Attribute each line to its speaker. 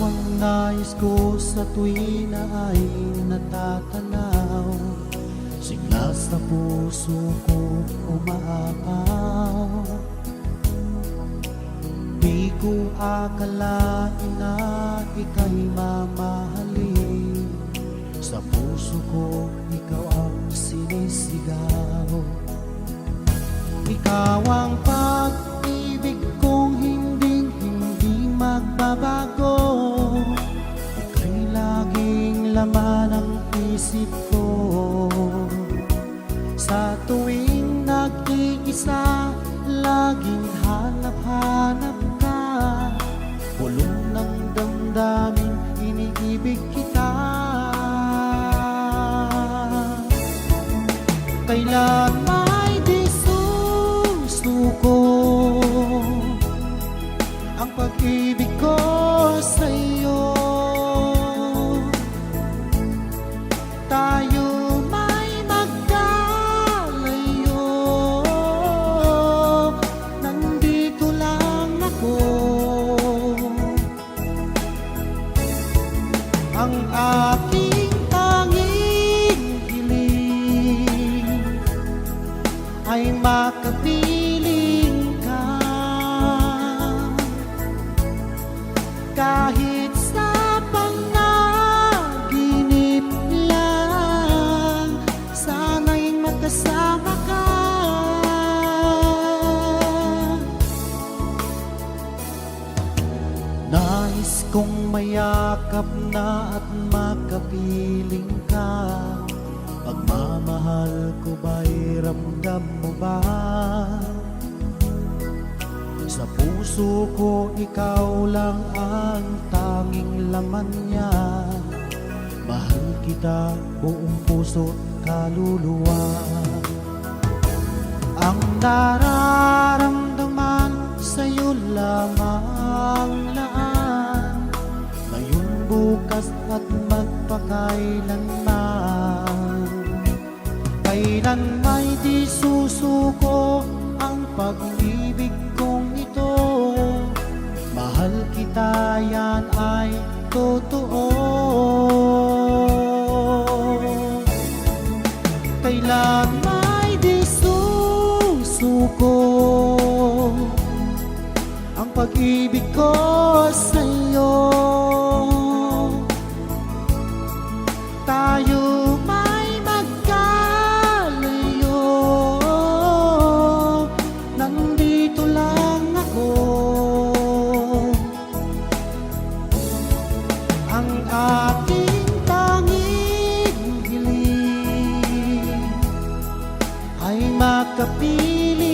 Speaker 1: ang nais ko sa tuwi na ay natatanaw. Sigla sa puso ko umaapaw. Di ko akalain na ika'y mamahalin. Sa puso ko ikaw ang sinisigaw. Ikaw ang pag-ibig kong hindi magbabago. Ika'y laging laman ng isip ko. Sa tuwing nag-iisa, laging hanap-hanap ka. Bulong ng damdamin, iniibig kita. Kailan may di susuko ang pag-ibig ko sa'yo. Tayo may magkalayo, nandito lang ako. Ang aking tanging hiling ay makapiling ka. Kahit sa panaginip lang, sana'y magkasama ka. Nais kong mayakap na at makapiling ka. Pagmamahal ko ba'y ramdam mo ba? Sa puso ko ikaw lang ang tanging laman niya. Mahal kita buong puso't kaluluwa. Ang nararamdaman sa'yo lamang laan, ngayon, bukas at magpakailanman. Kailan may di susuko ang pag-ibig kong ito. Mahal kita, yan ay totoo. Kailan may di susuko ang pag-ibig ko sa'yo. Tayo may magkalayo, nandito lang ako. Ang aking tanging hiling ay makapiling